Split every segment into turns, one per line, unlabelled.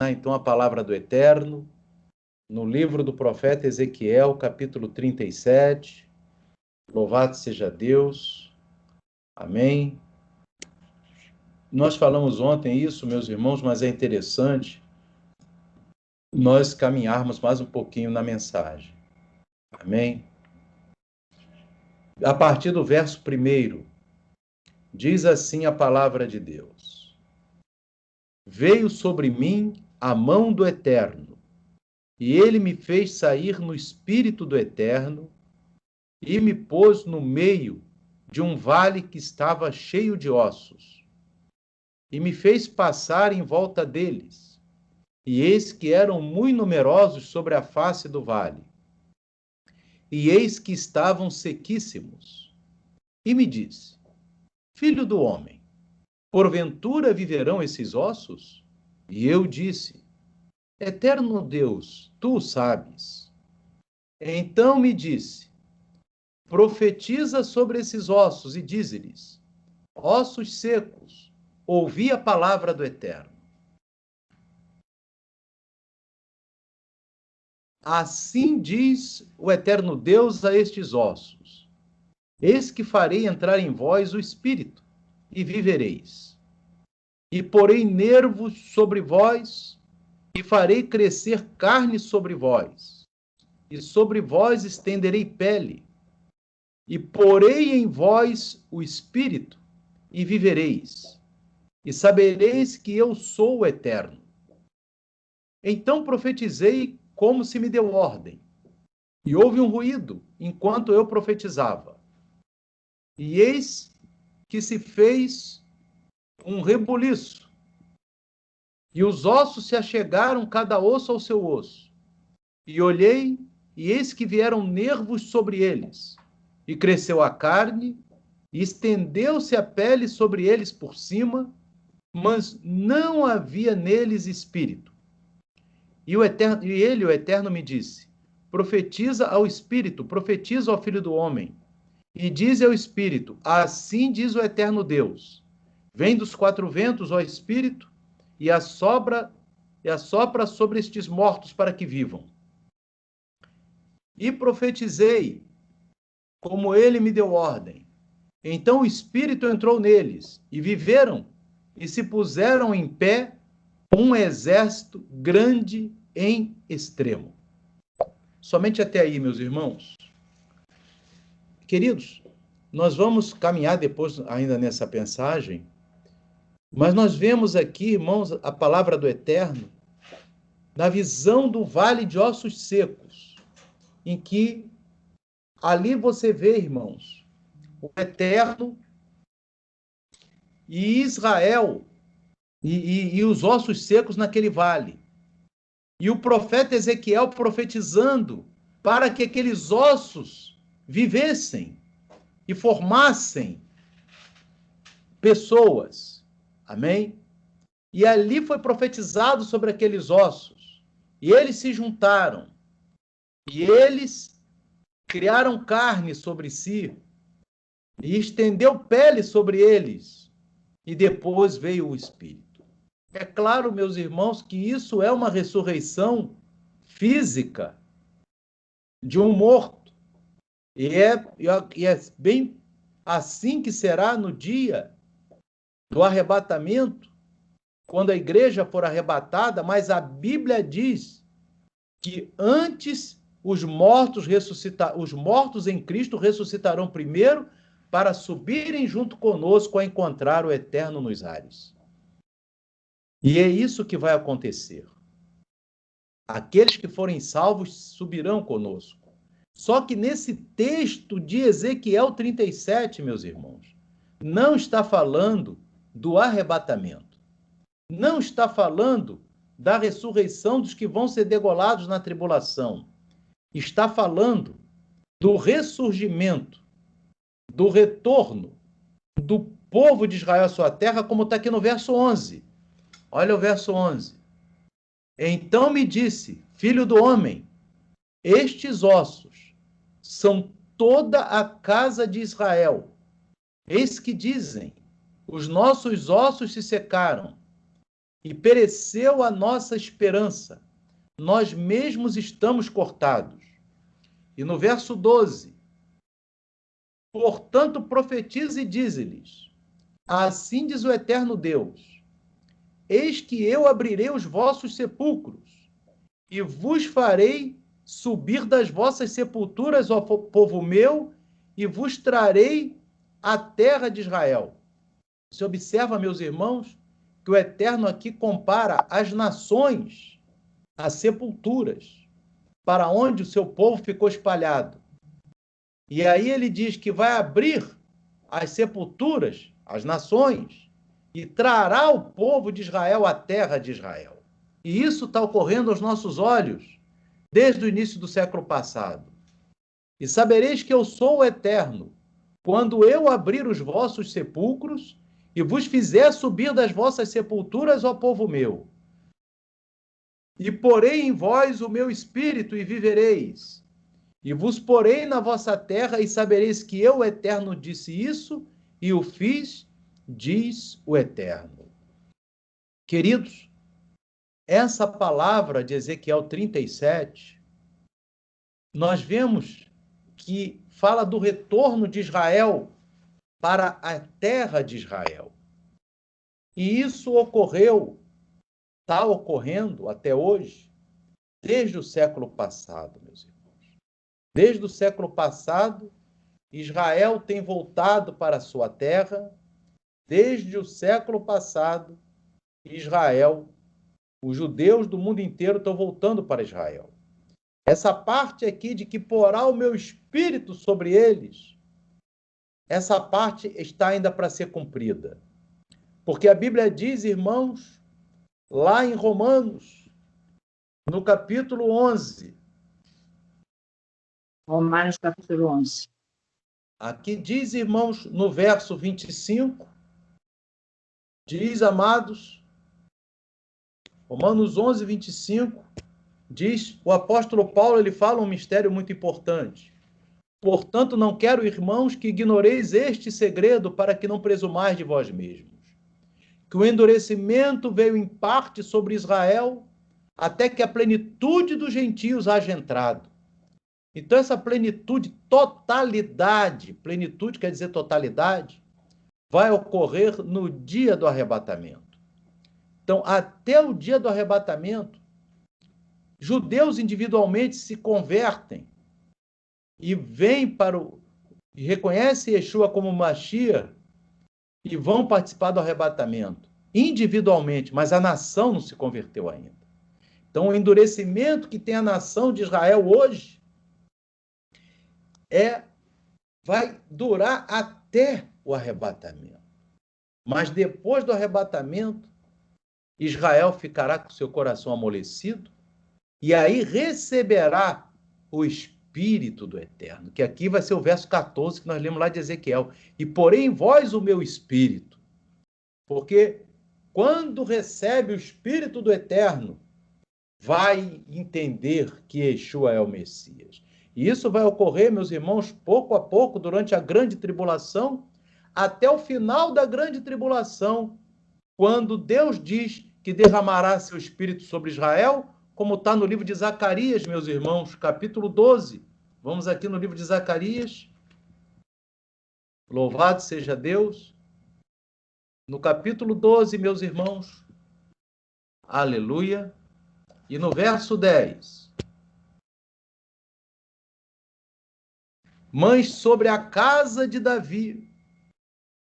Então a palavra do Eterno, no livro do profeta Ezequiel, capítulo 37. Louvado seja Deus. Amém. Nós falamos ontem isso, meus irmãos, mas é interessante nós caminharmos mais um pouquinho na mensagem. Amém. A partir do verso 1, diz assim a palavra de Deus: Veio sobre mim a mão do Eterno, e ele me fez sair no espírito do Eterno, e me pôs no meio de um vale que estava cheio de ossos, e me fez passar em volta deles, e eis que eram muito numerosos sobre a face do vale, e eis que estavam sequíssimos. E me disse: Filho do homem, porventura viverão esses ossos? E eu disse: Eterno Deus, tu o sabes. Então me disse: Profetiza sobre esses ossos e dize-lhes: Ossos secos, ouvi a palavra do Eterno. Assim diz o Eterno Deus a estes ossos: Eis que farei entrar em vós o Espírito, e vivereis. E porei nervos sobre vós, e farei crescer carne sobre vós, e sobre vós estenderei pele, e porei em vós o Espírito, e vivereis, e sabereis que eu sou o Eterno. Então profetizei como se me deu ordem, e houve um ruído enquanto eu profetizava. E eis que se fez um rebuliço, e os ossos se achegaram cada osso ao seu osso. E olhei, e eis que vieram nervos sobre eles, e cresceu a carne, e estendeu-se a pele sobre eles por cima, mas não havia neles espírito. E o Eterno, me disse: Profetiza ao Espírito, profetiza ao Filho do Homem, e diz ao Espírito: Assim diz o Eterno Deus: Vem dos quatro ventos, ó Espírito, e assopra sobre estes mortos para que vivam. E profetizei, como ele me deu ordem. Então o Espírito entrou neles, e viveram, e se puseram em pé um exército grande em extremo. Somente até aí, meus irmãos. Queridos, nós vamos caminhar depois ainda nessa pensagem, mas nós vemos aqui, irmãos, a palavra do Eterno, na visão do vale de ossos secos, em que ali você vê, irmãos, o Eterno e Israel e os ossos secos naquele vale. E o profeta Ezequiel profetizando para que aqueles ossos vivessem e formassem pessoas. Amém? E ali foi profetizado sobre aqueles ossos. E eles se juntaram. E eles criaram carne sobre si. E estendeu pele sobre eles. E depois veio o Espírito. É claro, meus irmãos, que isso é uma ressurreição física de um morto. E é bem assim que será no dia do arrebatamento, quando a igreja for arrebatada, mas a Bíblia diz que antes os mortos em Cristo ressuscitarão primeiro para subirem junto conosco a encontrar o Eterno nos ares. E é isso que vai acontecer. Aqueles que forem salvos subirão conosco. Só que nesse texto de Ezequiel 37, meus irmãos, não está falando do arrebatamento. Não está falando da ressurreição dos que vão ser degolados na tribulação. Está falando do ressurgimento, do retorno do povo de Israel à sua terra, como está aqui no verso 11. Olha o verso 11. Então me disse, filho do homem, estes ossos são toda a casa de Israel. Eis que dizem, os nossos ossos se secaram, e pereceu a nossa esperança. Nós mesmos estamos cortados. E no verso 12, portanto, profetiza e dize-lhes, assim diz o eterno Deus, eis que eu abrirei os vossos sepulcros e vos farei subir das vossas sepulturas, ó povo meu, e vos trarei a terra de Israel. Você observa, meus irmãos, que o Eterno aqui compara as nações a sepulturas, para onde o seu povo ficou espalhado. E aí ele diz que vai abrir as sepulturas, as nações, e trará o povo de Israel à terra de Israel. E isso está ocorrendo aos nossos olhos desde o início do século passado. E sabereis que eu sou o Eterno, quando eu abrir os vossos sepulcros e vos fizer subir das vossas sepulturas, ó povo meu. E porei em vós o meu espírito e vivereis. E vos porei na vossa terra e sabereis que eu, o Eterno, disse isso e o fiz, diz o Eterno. Queridos, essa palavra de Ezequiel 37, nós vemos que fala do retorno de Israel para a terra de Israel. E isso ocorreu, está ocorrendo até hoje, desde o século passado, meus irmãos. Desde o século passado, Israel tem voltado para a sua terra. Desde o século passado, Israel, os judeus do mundo inteiro estão voltando para Israel. Essa parte aqui de que porá o meu espírito sobre eles, essa parte está ainda para ser cumprida. Porque a Bíblia diz, irmãos, lá em Romanos, no capítulo 11.
Romanos, capítulo 11.
Aqui diz, irmãos, no verso 25, diz, amados, Romanos 11, 25, diz, o apóstolo Paulo, ele fala um mistério muito importante. Portanto, não quero, irmãos, que ignoreis este segredo para que não presumais de vós mesmos. Que o endurecimento veio em parte sobre Israel, até que a plenitude dos gentios haja entrado. Então, essa plenitude, totalidade, plenitude quer dizer totalidade, vai ocorrer no dia do arrebatamento. Então, até o dia do arrebatamento, judeus individualmente se convertem e vêm e reconhecem Yeshua como Mashiach e vão participar do arrebatamento, individualmente, mas a nação não se converteu ainda. Então, o endurecimento que tem a nação de Israel hoje vai durar até o arrebatamento. Mas depois do arrebatamento, Israel ficará com seu coração amolecido e aí receberá o Espírito do Eterno, que aqui vai ser o verso 14 que nós lemos lá de Ezequiel. E porém em vós o meu Espírito. Porque quando recebe o Espírito do Eterno, vai entender que Yeshua é o Messias. E isso vai ocorrer, meus irmãos, pouco a pouco, durante a grande tribulação, até o final da grande tribulação, quando Deus diz que derramará seu Espírito sobre Israel, como está no livro de Zacarias, meus irmãos, capítulo 12. Vamos aqui no livro de Zacarias. Louvado seja Deus. No capítulo 12, meus irmãos. Aleluia. E no verso 10. Mas sobre a casa de Davi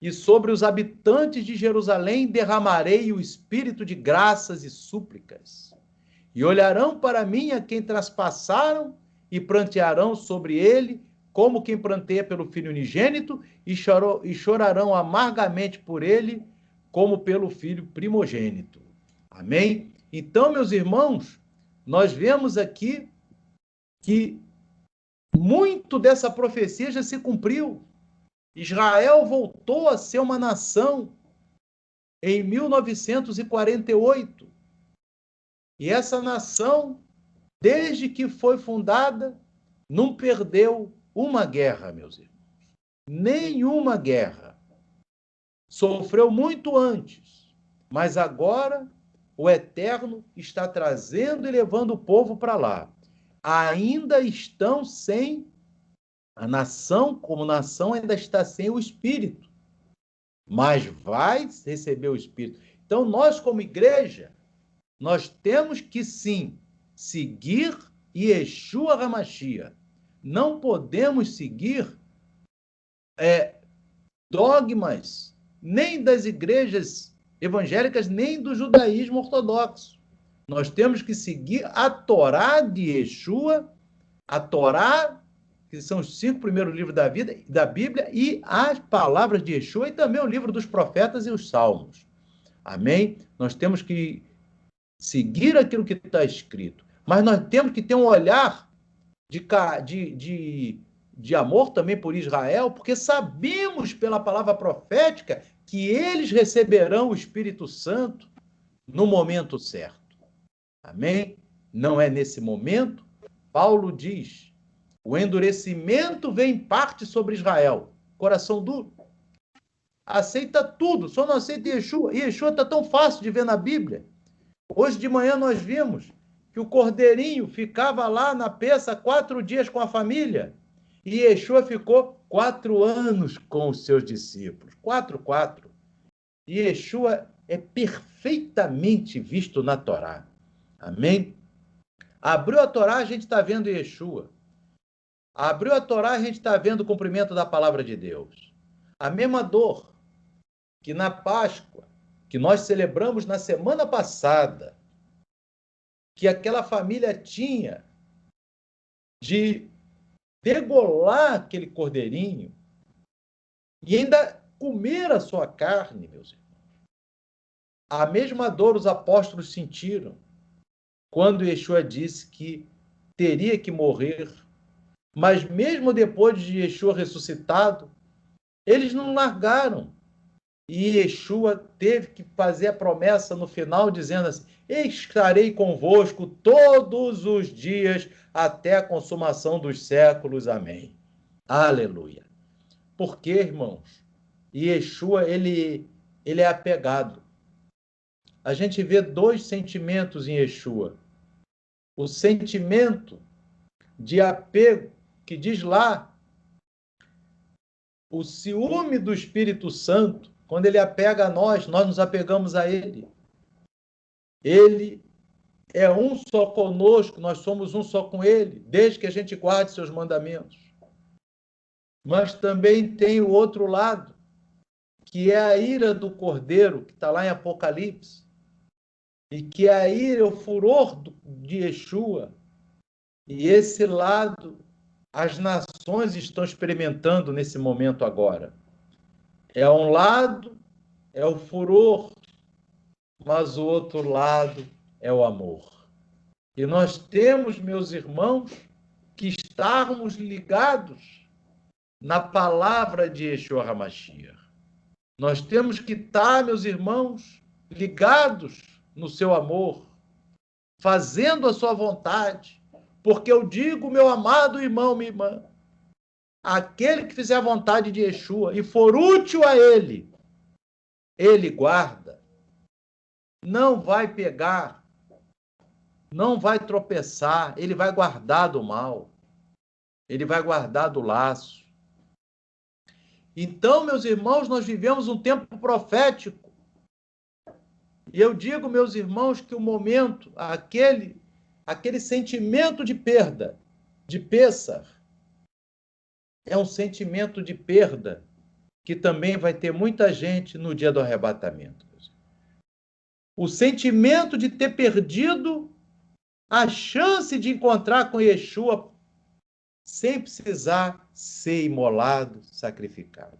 e sobre os habitantes de Jerusalém derramarei o espírito de graças e súplicas. E olharão para mim a quem traspassaram e prantearão sobre ele, como quem pranteia pelo filho unigênito, e chorarão amargamente por ele, como pelo filho primogênito. Amém? Então, meus irmãos, nós vemos aqui que muito dessa profecia já se cumpriu. Israel voltou a ser uma nação em 1948. E essa nação, desde que foi fundada, não perdeu uma guerra, meus irmãos. Nenhuma guerra. Sofreu muito antes, mas agora o Eterno está trazendo e levando o povo para lá. Ainda estão sem, a nação, como nação, ainda está sem o Espírito, mas vai receber o Espírito. Então, nós, como igreja, nós temos que, sim, seguir Yeshua HaMashiach. Não podemos seguir dogmas, nem das igrejas evangélicas, nem do judaísmo ortodoxo. Nós temos que seguir a Torá de Yeshua, a Torá, que são os 5 primeiros livros da Bíblia, e as palavras de Yeshua, e também o livro dos profetas e os salmos. Amém? Nós temos que seguir aquilo que está escrito. Mas nós temos que ter um olhar de amor também por Israel, porque sabemos pela palavra profética que eles receberão o Espírito Santo no momento certo. Amém? Não é nesse momento. Paulo diz, o endurecimento vem em parte sobre Israel. Coração duro. Aceita tudo, só não aceita Yeshua. E Yeshua está tão fácil de ver na Bíblia. Hoje de manhã nós vimos que o cordeirinho ficava lá na peça 4 dias com a família. E Yeshua ficou 4 anos com os seus discípulos. 4. E Yeshua é perfeitamente visto na Torá. Amém? Abriu a Torá, a gente está vendo Yeshua. Abriu a Torá, a gente está vendo o cumprimento da palavra de Deus. A mesma dor que na Páscoa, que nós celebramos na semana passada, que aquela família tinha de degolar aquele cordeirinho e ainda comer a sua carne, meus irmãos. A mesma dor os apóstolos sentiram quando Yeshua disse que teria que morrer, mas mesmo depois de Yeshua ressuscitado, eles não largaram. E Yeshua teve que fazer a promessa no final, dizendo assim, estarei convosco todos os dias até a consumação dos séculos. Amém. Aleluia. Por quê, irmãos? Yeshua, ele é apegado. A gente vê 2 sentimentos em Yeshua. O sentimento de apego, que diz lá, o ciúme do Espírito Santo, quando ele apega a nós nos apegamos a ele. Ele é um só conosco, nós somos um só com ele, desde que a gente guarde seus mandamentos. Mas também tem o outro lado, que é a ira do Cordeiro, que está lá em Apocalipse, e que a ira é o furor de Yeshua. E esse lado, as nações estão experimentando nesse momento agora. É um lado, é o furor, mas o outro lado é o amor. E nós temos, meus irmãos, que estarmos ligados na palavra de Yeshua HaMashiach. Nós temos que estar, meus irmãos, ligados no seu amor, fazendo a sua vontade, porque eu digo, meu amado irmão, minha irmã, aquele que fizer a vontade de Yeshua e for útil a ele, ele guarda, não vai pegar, não vai tropeçar, ele vai guardar do mal, ele vai guardar do laço. Então, meus irmãos, nós vivemos um tempo profético. E eu digo, meus irmãos, que o momento, aquele sentimento de perda, de Pêssar, é um sentimento de perda que também vai ter muita gente no dia do arrebatamento. O sentimento de ter perdido a chance de encontrar com Yeshua sem precisar ser imolado, sacrificado.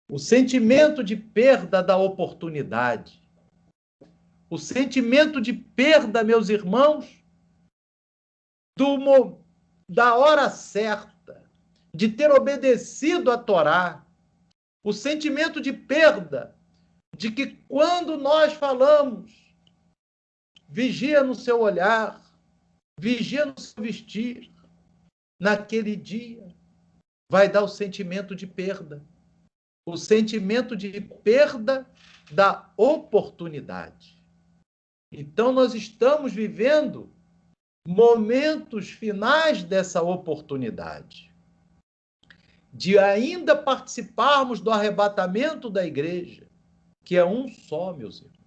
O sentimento de perda da oportunidade. O sentimento de perda, meus irmãos, da hora certa, de ter obedecido a Torá. O sentimento de perda, de que quando nós falamos, vigia no seu olhar, vigia no seu vestir, naquele dia, vai dar o sentimento de perda. O sentimento de perda da oportunidade. Então, nós estamos vivendo momentos finais dessa oportunidade, de ainda participarmos do arrebatamento da igreja, que é um só, meus irmãos.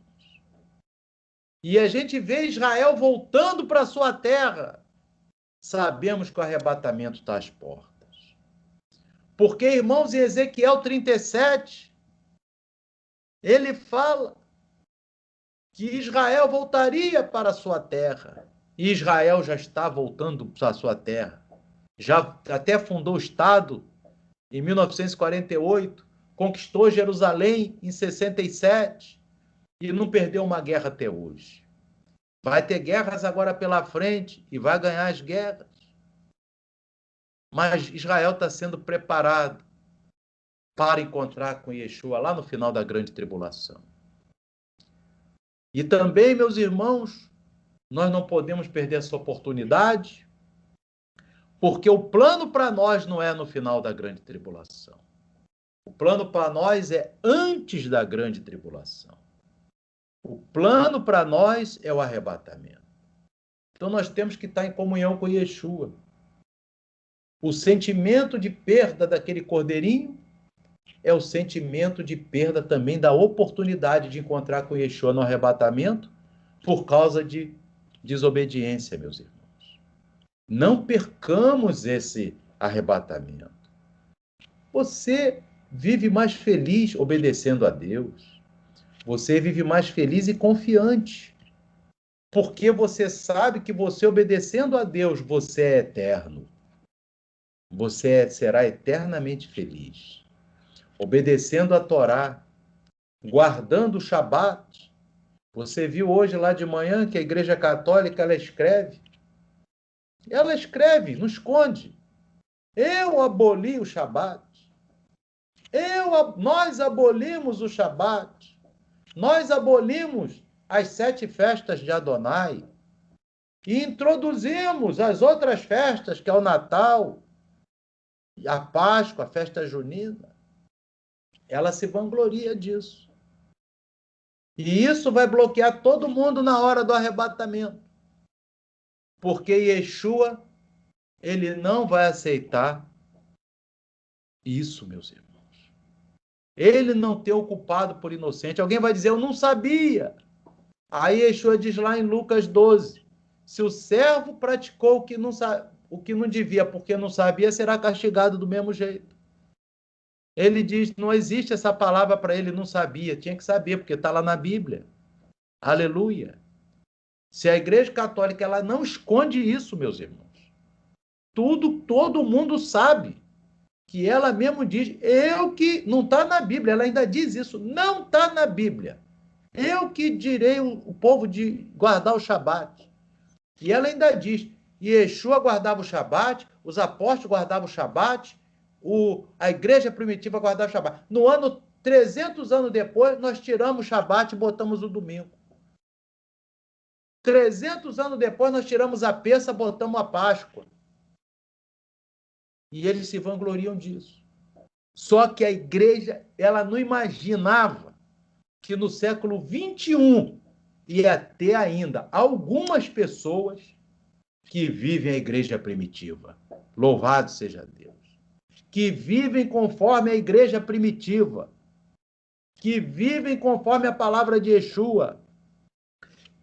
E a gente vê Israel voltando para a sua terra. Sabemos que o arrebatamento está às portas. Porque, irmãos, em Ezequiel 37, ele fala que Israel voltaria para a sua terra. E Israel já está voltando para a sua terra. Já até fundou o Estado em 1948, conquistou Jerusalém em 67 e não perdeu uma guerra até hoje. Vai ter guerras agora pela frente e vai ganhar as guerras. Mas Israel está sendo preparado para encontrar com Yeshua lá no final da grande tribulação. E também, meus irmãos, nós não podemos perder essa oportunidade, porque o plano para nós não é no final da grande tribulação. O plano para nós é antes da grande tribulação. O plano para nós é o arrebatamento. Então nós temos que estar em comunhão com Yeshua. O sentimento de perda daquele cordeirinho é o sentimento de perda também da oportunidade de encontrar com Yeshua no arrebatamento por causa de desobediência, meus irmãos. Não percamos esse arrebatamento. Você vive mais feliz obedecendo a Deus. Você vive mais feliz e confiante. Porque você sabe que você obedecendo a Deus, você é eterno. Você será eternamente feliz. Obedecendo a Torá, guardando o Shabat. Você viu hoje lá de manhã que a Igreja Católica ela escreve, não esconde. Eu aboli o Shabat. Nós abolimos o Shabat. Nós abolimos as 7 festas de Adonai e introduzimos as outras festas, que é o Natal, a Páscoa, a festa junina. Ela se vangloria disso. E isso vai bloquear todo mundo na hora do arrebatamento. Porque Yeshua, ele não vai aceitar isso, meus irmãos. Ele não tem o culpado por inocente. Alguém vai dizer, eu não sabia. Aí Yeshua diz lá em Lucas 12, se o servo praticou o que não devia porque não sabia, será castigado do mesmo jeito. Ele diz, não existe essa palavra para ele, não sabia. Tinha que saber, porque está lá na Bíblia. Aleluia. Se a Igreja Católica ela não esconde isso, meus irmãos. Todo mundo sabe que ela mesmo diz, não está na Bíblia, ela ainda diz isso, não está na Bíblia. Eu que direi o povo de guardar o Shabat. E ela ainda diz, Yeshua guardava o Shabat, os apóstolos guardavam o Shabat, a igreja primitiva guardava o Shabat. No ano 300 anos depois, nós tiramos o Shabat e botamos o domingo. 300 anos depois, nós tiramos a peça e botamos a Páscoa. E eles se vangloriam disso. Só que a igreja, ela não imaginava que no século 21 ia ter ainda algumas pessoas que vivem a igreja primitiva. Louvado seja Deus. Que vivem conforme a igreja primitiva. Que vivem conforme a palavra de Yeshua.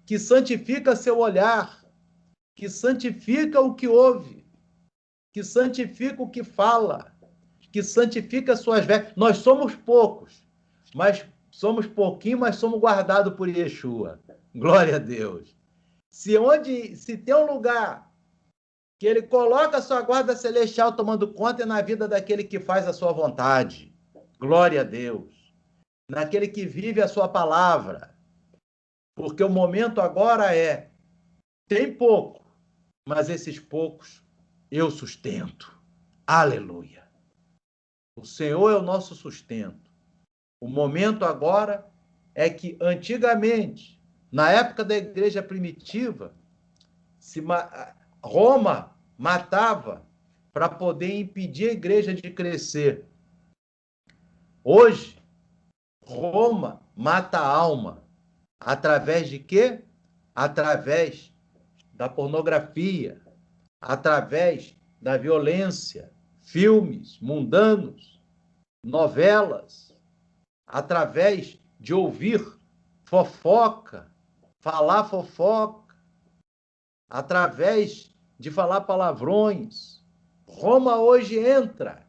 Que santifica seu olhar. Que santifica o que ouve. Que santifica o que fala. Que santifica suas vestes. Nós somos poucos, mas somos pouquinho, mas somos guardados por Yeshua. Glória a Deus. Se tem um lugar que ele coloca a sua guarda celestial tomando conta, é na vida daquele que faz a sua vontade. Glória a Deus. Naquele que vive a sua palavra. Porque o momento agora tem pouco, mas esses poucos eu sustento. Aleluia. O Senhor é o nosso sustento. O momento agora é que, antigamente, na época da igreja primitiva, Roma matava para poder impedir a igreja de crescer. Hoje, Roma mata a alma. Através de quê? Através da pornografia, através da violência, filmes mundanos, novelas, através de ouvir fofoca, falar fofoca, através de falar palavrões. Roma hoje entra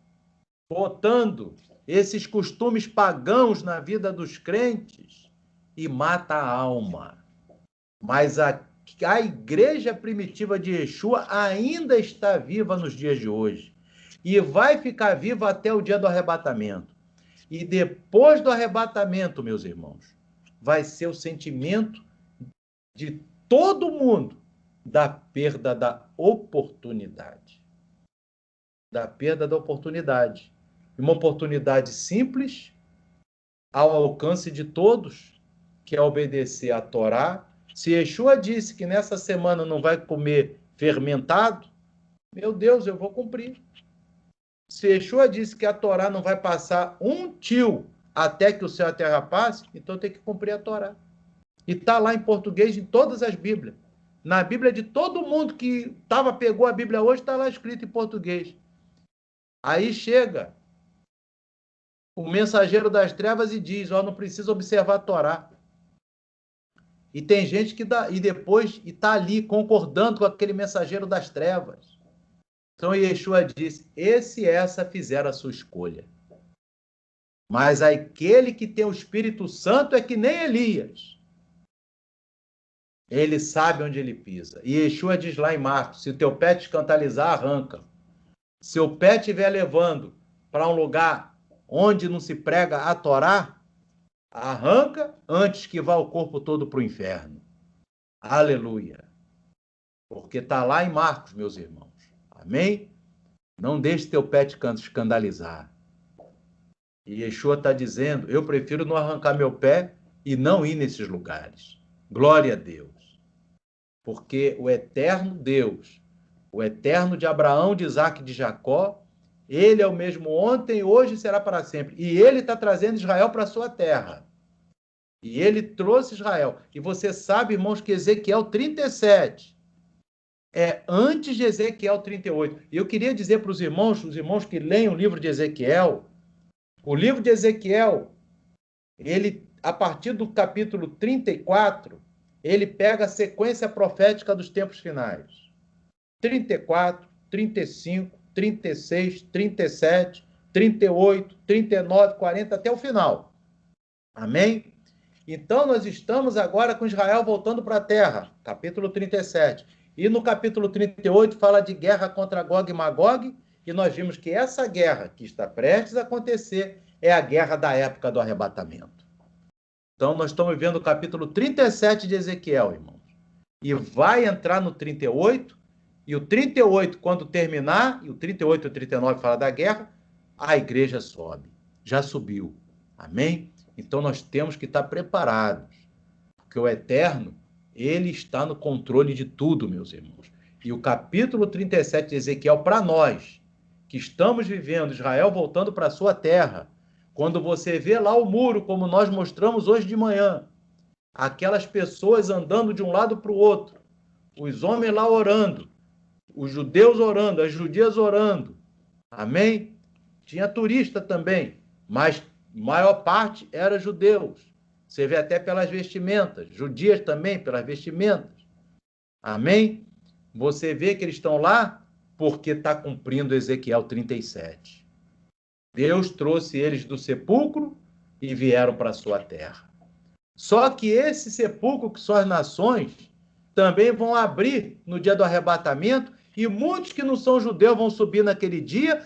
botando esses costumes pagãos na vida dos crentes e mata a alma. Mas a igreja primitiva de Yeshua ainda está viva nos dias de hoje e vai ficar viva até o dia do arrebatamento. E depois do arrebatamento, meus irmãos, vai ser o sentimento de todo mundo da perda da oportunidade. Da perda da oportunidade. Uma oportunidade simples, ao alcance de todos, que é obedecer à Torá. Se Yeshua disse que nessa semana não vai comer fermentado, meu Deus, eu vou cumprir. Se Yeshua disse que a Torá não vai passar um tio até que o céu e a terra passe, então tem que cumprir a Torá. E está lá em português em todas as Bíblias. Na Bíblia de todo mundo que pegou a Bíblia hoje, está lá escrito em português. Aí chega o mensageiro das trevas e diz, não precisa observar a Torá. E tem gente que depois está ali concordando com aquele mensageiro das trevas. Então Yeshua disse, esse e essa fizeram a sua escolha. Mas aquele que tem o Espírito Santo é que nem Elias. Ele sabe onde ele pisa. E Yeshua diz lá em Marcos, se o teu pé te escandalizar, arranca. Se o pé estiver levando para um lugar onde não se prega a Torá, arranca antes que vá o corpo todo para o inferno. Aleluia. Porque está lá em Marcos, meus irmãos. Amém? Não deixe teu pé te escandalizar. E Yeshua está dizendo, eu prefiro não arrancar meu pé e não ir nesses lugares. Glória a Deus. Porque o eterno Deus, o eterno de Abraão, de Isaac e de Jacó, ele é o mesmo ontem, hoje e será para sempre. E ele está trazendo Israel para a sua terra. E ele trouxe Israel. E você sabe, irmãos, que Ezequiel 37 é antes de Ezequiel 38. E eu queria dizer para os irmãos que leem o livro de Ezequiel, o livro de Ezequiel, ele, a partir do capítulo 34, ele pega a sequência profética dos tempos finais. 34, 35, 36, 37, 38, 39, 40, até o final. Amém? Então, nós estamos agora com Israel voltando para a terra, capítulo 37. E no capítulo 38 fala de guerra contra Gog e Magog, e nós vimos que essa guerra que está prestes a acontecer é a guerra da época do arrebatamento. Então, nós estamos vendo o capítulo 37 de Ezequiel, irmãos. E vai entrar no 38, e o 38, quando terminar, e o 38 e o 39 fala da guerra, a igreja sobe. Já subiu. Amém? Então, nós temos que estar preparados, porque o Eterno, ele está no controle de tudo, meus irmãos. E o capítulo 37 de Ezequiel, para nós, que estamos vivendo Israel voltando para a sua terra, quando você vê lá o muro, como nós mostramos hoje de manhã, aquelas pessoas andando de um lado para o outro, os homens lá orando, os judeus orando, as judias orando, amém? Tinha turista também, mas maior parte era judeus. Você vê até pelas vestimentas, judias também pelas vestimentas. Amém? Você vê que eles estão lá porque está cumprindo Ezequiel 37. Deus trouxe eles do sepulcro e vieram para a sua terra. Só que esse sepulcro, que são as nações, também vão abrir no dia do arrebatamento, e muitos que não são judeus vão subir naquele dia,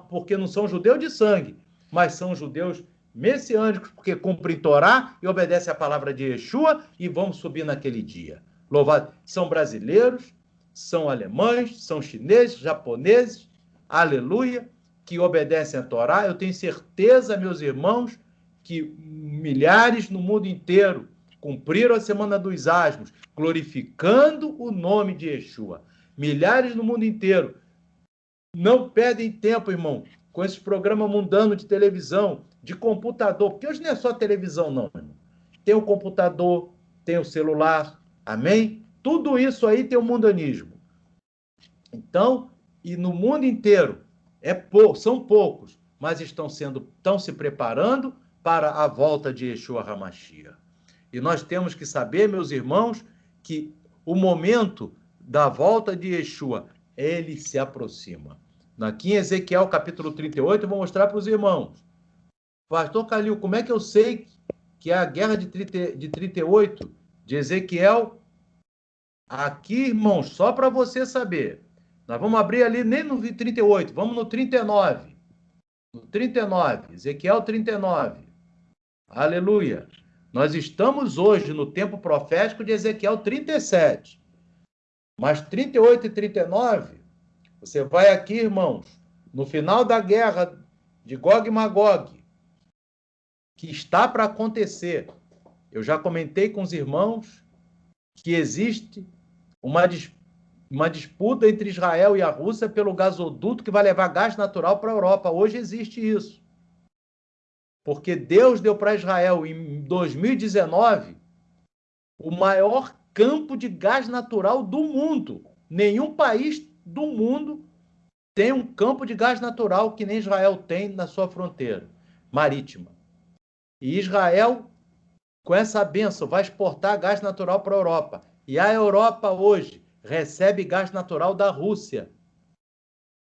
porque não são judeus de sangue, mas são judeus messiânicos, porque cumprem Torá e obedecem a palavra de Yeshua, e vão subir naquele dia. Louvado. São brasileiros, são alemães, são chineses, japoneses, aleluia, que obedecem a Torá. Eu tenho certeza, meus irmãos, que milhares no mundo inteiro cumpriram a Semana dos Asmos, glorificando o nome de Yeshua. Milhares no mundo inteiro não perdem tempo, irmão, com esse programa mundano de televisão, de computador, porque hoje não é só televisão, não, irmão. Tem o computador, tem o celular, amém? Tudo isso aí tem o mundanismo. Então, e no mundo inteiro, são poucos, mas estão se preparando para a volta de Yeshua HaMashiach. E nós temos que saber, meus irmãos, que o momento da volta de Yeshua, ele se aproxima. Aqui em Ezequiel, capítulo 38, eu vou mostrar para os irmãos. Pastor Calil, como é que eu sei que é a guerra de 38 de Ezequiel? Aqui, irmãos, só para você saber. Nós vamos abrir ali nem no 38, vamos no 39. No 39, Ezequiel 39. Aleluia. Nós estamos hoje no tempo profético de Ezequiel 37. Mas 38 e 39, você vai aqui, irmãos, no final da guerra de Gog e Magog, que está para acontecer. Eu já comentei com os irmãos que existe uma disputa entre Israel e a Rússia pelo gasoduto que vai levar gás natural para a Europa. Hoje existe isso. Porque Deus deu para Israel, em 2019, o maior campo de gás natural do mundo. Nenhum país do mundo tem um campo de gás natural que nem Israel tem na sua fronteira marítima. E Israel, com essa bênção, vai exportar gás natural para a Europa. E a Europa hoje recebe gás natural da Rússia.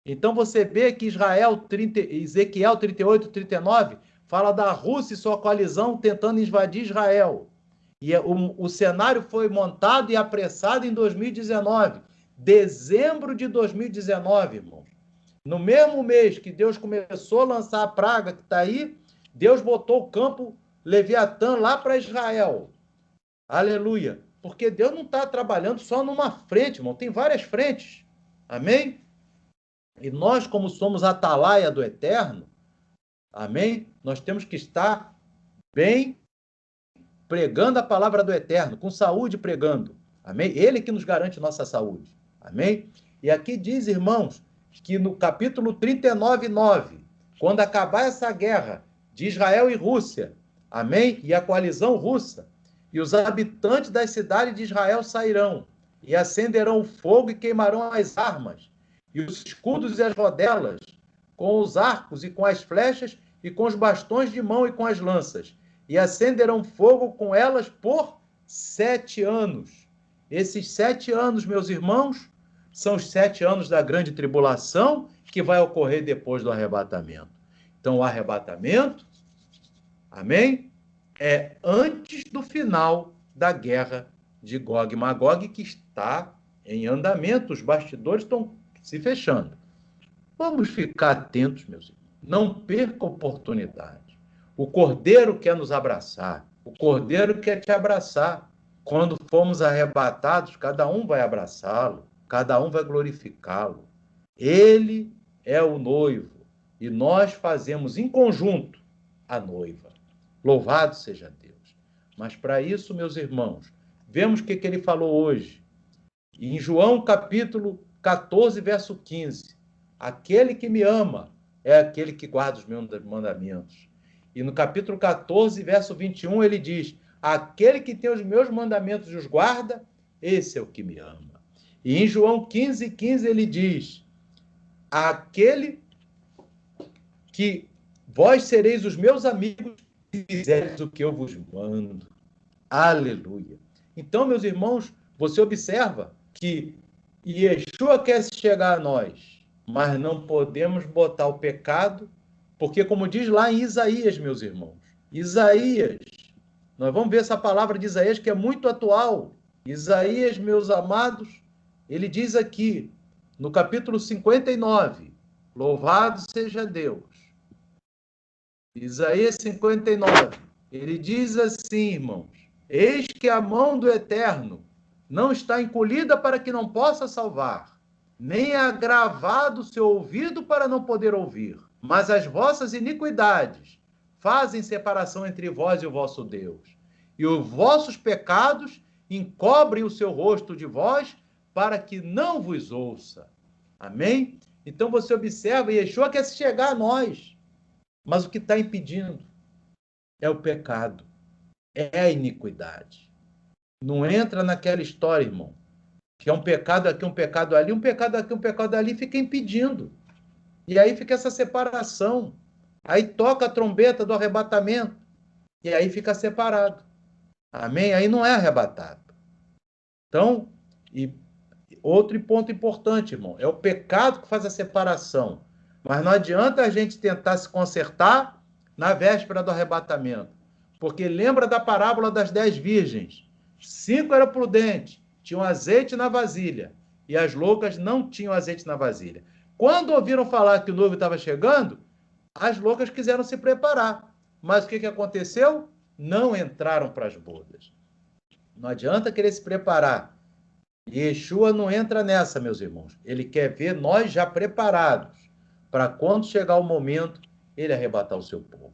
Então você vê que Ezequiel 38, 39, fala da Rússia e sua coalizão tentando invadir Israel. E o cenário foi montado e apressado em 2019. Dezembro de 2019, irmãos. No mesmo mês que Deus começou a lançar a praga que está aí, Deus botou o campo Leviatã lá para Israel. Aleluia. Porque Deus não está trabalhando só numa frente, irmão. Tem várias frentes. Amém? E nós, como somos a atalaia do Eterno, amém? Nós temos que estar bem pregando a palavra do Eterno, com saúde pregando. Amém? Ele que nos garante nossa saúde. Amém? E aqui diz, irmãos, que no capítulo 39, 9, quando acabar essa guerra de Israel e Rússia, amém? E a coalizão russa, e os habitantes das cidades de Israel sairão, e acenderão o fogo e queimarão as armas, e os escudos e as rodelas, com os arcos e com as flechas, e com os bastões de mão e com as lanças, e acenderão fogo com elas por 7 anos. Esses 7 anos, meus irmãos, são os 7 anos da grande tribulação que vai ocorrer depois do arrebatamento. Então, o arrebatamento, amém, é antes do final da guerra de Gog e Magog, que está em andamento. Os bastidores estão se fechando. Vamos ficar atentos, meus irmãos. Não perca a oportunidade. O Cordeiro quer nos abraçar. O Cordeiro quer te abraçar. Quando formos arrebatados, cada um vai abraçá-lo. Cada um vai glorificá-lo. Ele é o noivo. E nós fazemos em conjunto a noiva. Louvado seja Deus. Mas para isso, meus irmãos, vemos o que ele falou hoje. Em João capítulo 14, verso 15. Aquele que me ama é aquele que guarda os meus mandamentos. E no capítulo 14, verso 21, ele diz: aquele que tem os meus mandamentos e os guarda, esse é o que me ama. E em João 15, 15, ele diz: aquele que vós sereis os meus amigos se fizerdes o que eu vos mando. Aleluia. Então, meus irmãos, você observa que Yeshua quer chegar a nós, mas não podemos botar o pecado, porque como diz lá em Isaías, meus irmãos, Isaías, nós vamos ver essa palavra de Isaías que é muito atual. Isaías, meus amados, ele diz aqui, no capítulo 59, louvado seja Deus. Isaías 59, ele diz assim, irmãos: eis que a mão do Eterno não está encolhida para que não possa salvar, nem agravado o seu ouvido para não poder ouvir, mas as vossas iniquidades fazem separação entre vós e o vosso Deus, e os vossos pecados encobrem o seu rosto de vós para que não vos ouça. Amém? Então você observa, Yeshua quer chegar a nós. Mas o que está impedindo é o pecado, é a iniquidade. Não entra naquela história, irmão, que é um pecado aqui, um pecado ali, um pecado aqui, um pecado ali, fica impedindo. E aí fica essa separação. Aí toca a trombeta do arrebatamento, e aí fica separado. Amém? Aí não é arrebatado. Então, e outro ponto importante, irmão, é o pecado que faz a separação. Mas não adianta a gente tentar se consertar na véspera do arrebatamento. Porque lembra da parábola das 10 virgens. 5 eram prudentes, tinham azeite na vasilha, e as loucas não tinham azeite na vasilha. Quando ouviram falar que o noivo estava chegando, as loucas quiseram se preparar. Mas o que aconteceu? Não entraram para as bodas. Não adianta querer se preparar. Yeshua não entra nessa, meus irmãos. Ele quer ver nós já preparados para quando chegar o momento, ele arrebatar o seu povo.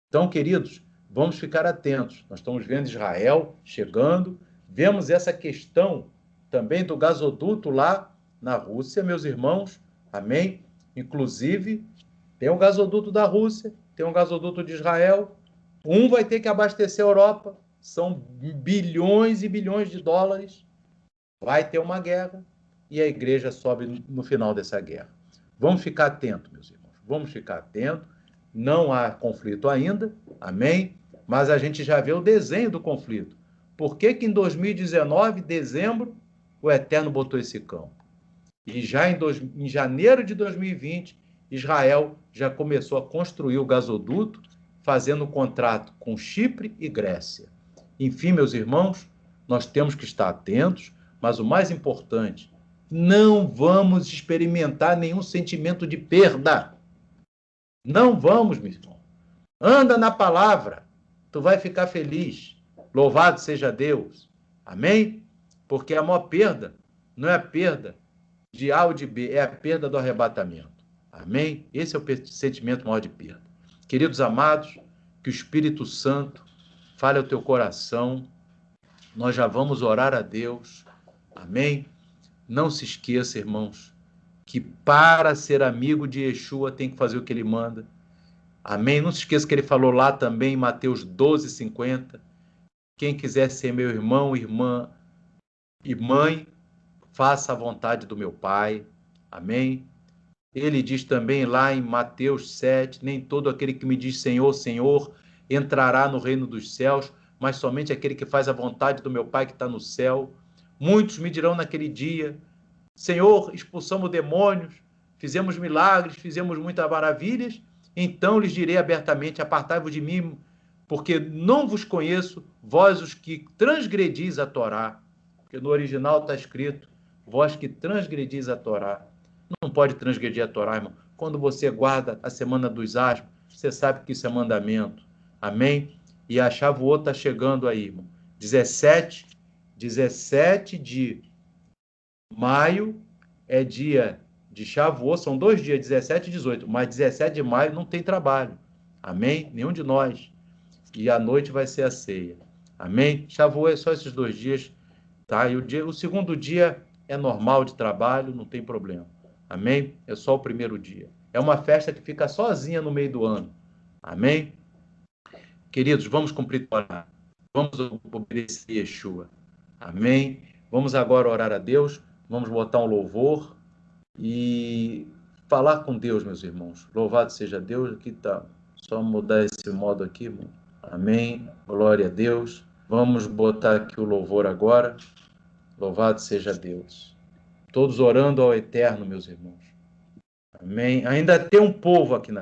Então, queridos, vamos ficar atentos. Nós estamos vendo Israel chegando, vemos essa questão também do gasoduto lá na Rússia, meus irmãos. Amém? Inclusive, tem um gasoduto da Rússia, tem um gasoduto de Israel. Um vai ter que abastecer a Europa. São bilhões e bilhões de dólares. Vai ter uma guerra e a igreja sobe no final dessa guerra. Vamos ficar atentos, meus irmãos. Vamos ficar atentos. Não há conflito ainda, amém? Mas a gente já vê o desenho do conflito. Por que em 2019, dezembro, o Eterno botou esse campo? E já em janeiro de 2020, Israel já começou a construir o gasoduto, fazendo contrato com Chipre e Grécia. Enfim, meus irmãos, nós temos que estar atentos, mas o mais importante, não vamos experimentar nenhum sentimento de perda. Não vamos, meu irmão. Anda na palavra, tu vai ficar feliz. Louvado seja Deus. Amém? Porque a maior perda não é a perda de A ou de B, é a perda do arrebatamento. Amém? Esse é o sentimento maior de perda. Queridos amados, que o Espírito Santo fale ao teu coração. Nós já vamos orar a Deus. Amém? Não se esqueça, irmãos, que para ser amigo de Yeshua tem que fazer o que ele manda. Amém? Não se esqueça que ele falou lá também em Mateus 12:50. Quem quiser ser meu irmão, irmã e mãe, faça a vontade do meu Pai. Amém? Ele diz também lá em Mateus 7, nem todo aquele que me diz Senhor, Senhor, entrará no reino dos céus, mas somente aquele que faz a vontade do meu Pai que está no céu. Muitos me dirão naquele dia, Senhor, expulsamos demônios, fizemos milagres, fizemos muitas maravilhas, então lhes direi abertamente, apartai-vos de mim, porque não vos conheço, vós os que transgredis a Torá. Porque no original está escrito, vós que transgredis a Torá. Não pode transgredir a Torá, irmão. Quando você guarda a semana dos asmos, você sabe que isso é mandamento. Amém? E a Shavuot está chegando aí, irmão. 17 de maio é dia de Shavuot, são 2 dias, 17 e 18, mas 17 de maio não tem trabalho. Amém? Nenhum de nós. E à noite vai ser a ceia. Amém? Shavuot é só esses 2 dias, tá? E o segundo dia é normal de trabalho, não tem problema. Amém? É só o primeiro dia. É uma festa que fica sozinha no meio do ano. Amém? Queridos, vamos cumprir a Torá. Vamos obedecer Yeshua. Amém? Vamos agora orar a Deus. Vamos botar um louvor e falar com Deus, meus irmãos. Louvado seja Deus. Aqui tá. Só mudar esse modo aqui, irmão. Amém? Glória a Deus. Vamos botar aqui o louvor agora. Louvado seja Deus. Todos orando ao Eterno, meus irmãos. Amém? Ainda tem um povo aqui na terra.